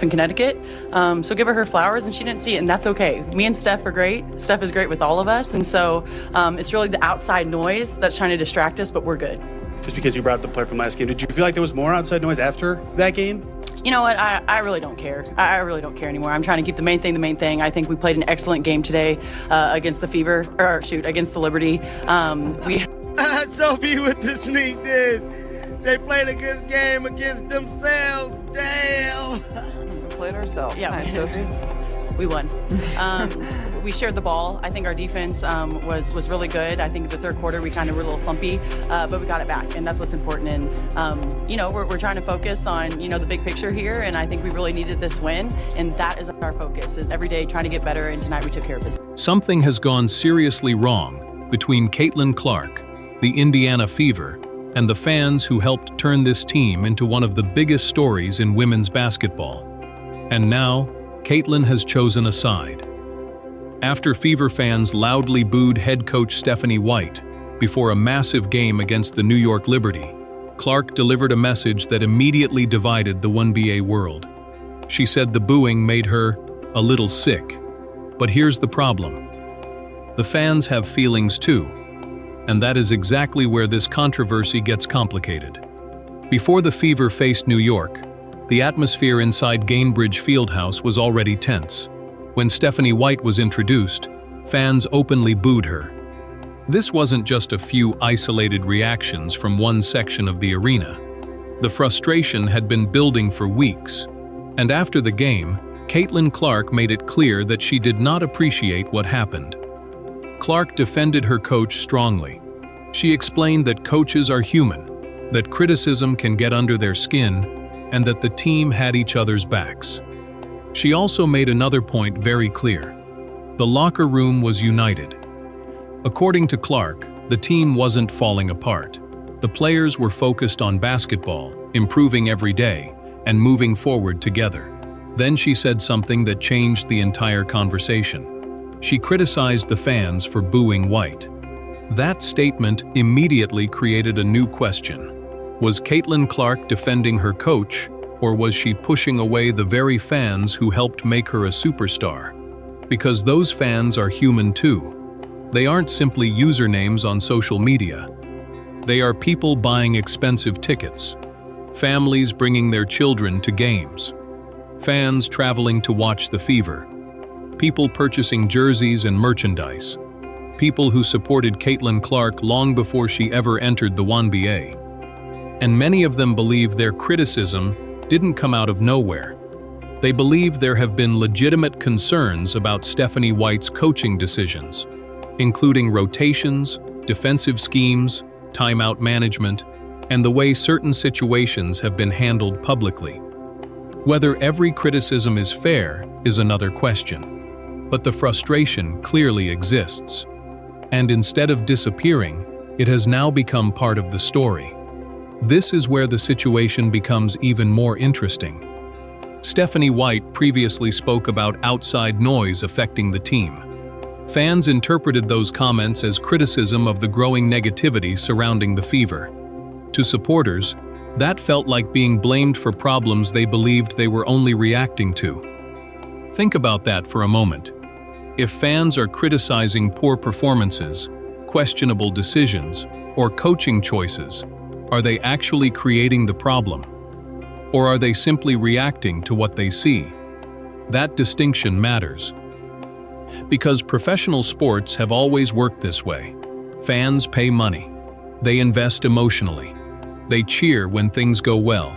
in Connecticut. So give her flowers, and she didn't see it, and that's okay. Me and Steph are great. Steph is great with all of us, and so it's really the outside noise that's trying to distract us, but we're good. Just because you brought up the play from last game, did you feel like there was more outside noise after that game? You know what? I really don't care. I really don't care anymore. I'm trying to keep the main thing. I think we played an excellent game today against the against the Liberty. Sophie with the sneak diss. They played a good game against themselves. Damn. We played ourselves. Yeah, Hi, Sophie. We won. We shared the ball. I think our defense was really good. I think the third quarter we kind of were a little slumpy, but we got it back, and that's what's important. And we're trying to focus on the big picture here, and I think we really needed this win, and that is our focus. Is every day trying to get better, and tonight we took care of business. Something has gone seriously wrong between Caitlin Clark, the Indiana Fever, and the fans who helped turn this team into one of the biggest stories in women's basketball. And now, Caitlin has chosen a side. After Fever fans loudly booed head coach Stephanie White before a massive game against the New York Liberty, Clark delivered a message that immediately divided the WNBA world. She said the booing made her a little sick. But here's the problem. The fans have feelings too, and that is exactly where this controversy gets complicated. Before the Fever faced New York, the atmosphere inside Gainbridge Fieldhouse was already tense. When Stephanie White was introduced, fans openly booed her. This wasn't just a few isolated reactions from one section of the arena. The frustration had been building for weeks, and after the game, Caitlin Clark made it clear that she did not appreciate what happened. Clark defended her coach strongly. She explained that coaches are human, that criticism can get under their skin, and that the team had each other's backs. She also made another point very clear. The locker room was united. According to Clark, the team wasn't falling apart. The players were focused on basketball, improving every day, and moving forward together. Then she said something that changed the entire conversation. She criticized the fans for booing White. That statement immediately created a new question. Was Caitlin Clark defending her coach, or was she pushing away the very fans who helped make her a superstar? Because those fans are human too. They aren't simply usernames on social media. They are people buying expensive tickets, families bringing their children to games, fans traveling to watch the Fever, people purchasing jerseys and merchandise, people who supported Caitlin Clark long before she ever entered the WNBA. And many of them believe their criticism didn't come out of nowhere. They believe there have been legitimate concerns about Stephanie White's coaching decisions, including rotations, defensive schemes, timeout management, and the way certain situations have been handled publicly. Whether every criticism is fair is another question, but the frustration clearly exists. And instead of disappearing, it has now become part of the story. This is where the situation becomes even more interesting. Stephanie White previously spoke about outside noise affecting the team. Fans interpreted those comments as criticism of the growing negativity surrounding the Fever. To supporters, that felt like being blamed for problems they believed they were only reacting to. Think about that for a moment. If fans are criticizing poor performances, questionable decisions, or coaching choices, are they actually creating the problem? Or are they simply reacting to what they see? That distinction matters. Because professional sports have always worked this way. Fans pay money. They invest emotionally. They cheer when things go well.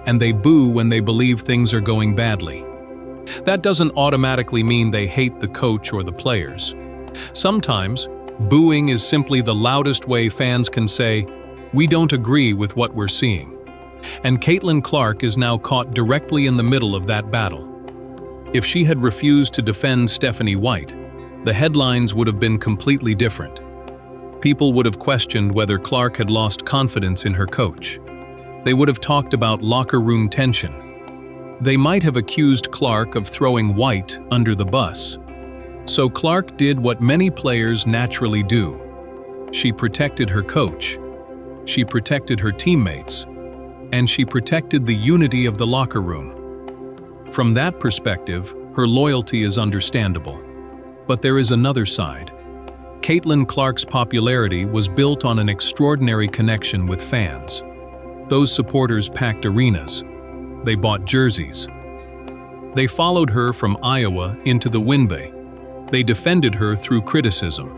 And they boo when they believe things are going badly. That doesn't automatically mean they hate the coach or the players. Sometimes, booing is simply the loudest way fans can say, "We don't agree with what we're seeing." And Caitlin Clark is now caught directly in the middle of that battle. If she had refused to defend Stephanie White, the headlines would have been completely different. People would have questioned whether Clark had lost confidence in her coach. They would have talked about locker room tension. They might have accused Clark of throwing White under the bus. So Clark did what many players naturally do. She protected her coach. She protected her teammates. And she protected the unity of the locker room. From that perspective, her loyalty is understandable. But there is another side. Caitlin Clark's popularity was built on an extraordinary connection with fans. Those supporters packed arenas. They bought jerseys. They followed her from Iowa into the WNBA. They defended her through criticism.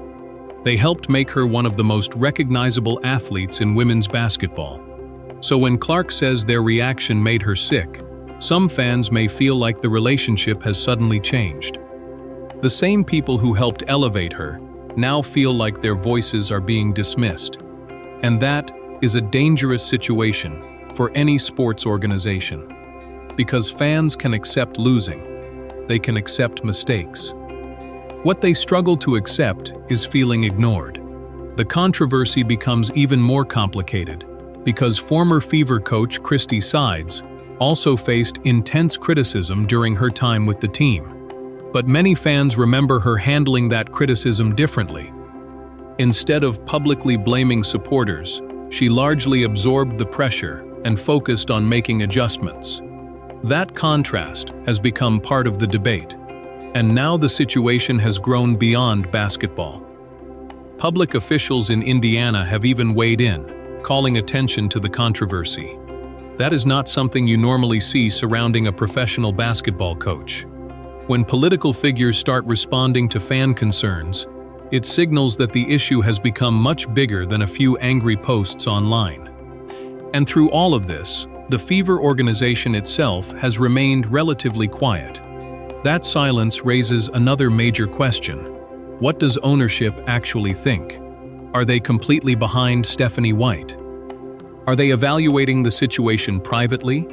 They helped make her one of the most recognizable athletes in women's basketball. So when Clark says their reaction made her sick, some fans may feel like the relationship has suddenly changed. The same people who helped elevate her now feel like their voices are being dismissed. And that is a dangerous situation for any sports organization. Because fans can accept losing. They can accept mistakes. What they struggle to accept is feeling ignored. The controversy becomes even more complicated because former Fever coach Christy Sides also faced intense criticism during her time with the team. But many fans remember her handling that criticism differently. Instead of publicly blaming supporters, she largely absorbed the pressure and focused on making adjustments. That contrast has become part of the debate, and now the situation has grown beyond basketball. Public officials in Indiana have even weighed in, calling attention to the controversy. That is not something you normally see surrounding a professional basketball coach. When political figures start responding to fan concerns, it signals that the issue has become much bigger than a few angry posts online. And through all of this, the Fever organization itself has remained relatively quiet. That silence raises another major question. What does ownership actually think? Are they completely behind Stephanie White? Are they evaluating the situation privately?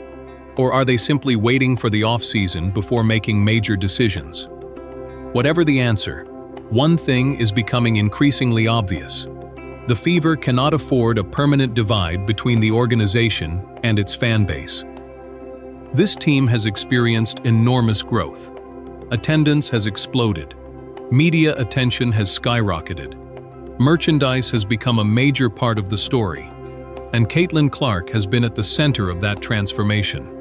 Or are they simply waiting for the off-season before making major decisions? Whatever the answer, one thing is becoming increasingly obvious. The Fever cannot afford a permanent divide between the organization and its fan base. This team has experienced enormous growth. Attendance has exploded. Media attention has skyrocketed. Merchandise has become a major part of the story. And Caitlin Clark has been at the center of that transformation.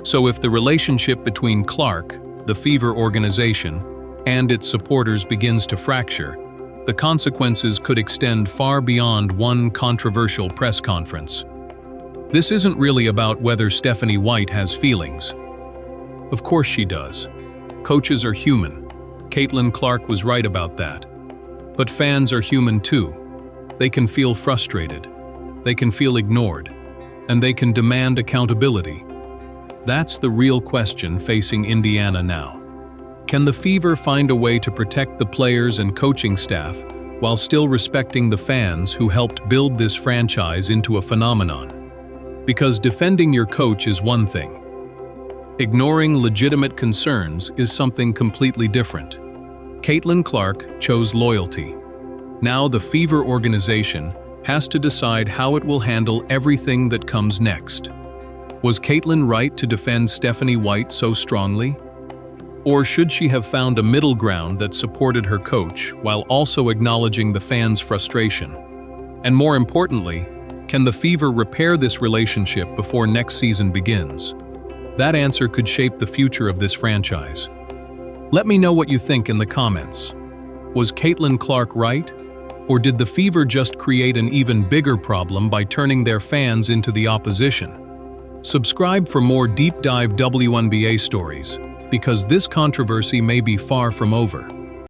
So if the relationship between Clark, the Fever organization, and its supporters begins to fracture, the consequences could extend far beyond one controversial press conference. This isn't really about whether Stephanie White has feelings. Of course she does. Coaches are human. Caitlin Clark was right about that. But fans are human too. They can feel frustrated. They can feel ignored. And they can demand accountability. That's the real question facing Indiana now. Can the Fever find a way to protect the players and coaching staff while still respecting the fans who helped build this franchise into a phenomenon? Because defending your coach is one thing. Ignoring legitimate concerns is something completely different. Caitlin Clark chose loyalty. Now the Fever organization has to decide how it will handle everything that comes next. Was Caitlin right to defend Stephanie White so strongly? Or should she have found a middle ground that supported her coach while also acknowledging the fans' frustration? And more importantly, can the Fever repair this relationship before next season begins? That answer could shape the future of this franchise. Let me know what you think in the comments. Was Caitlin Clark right? Or did the Fever just create an even bigger problem by turning their fans into the opposition? Subscribe for more deep dive WNBA stories, because this controversy may be far from over.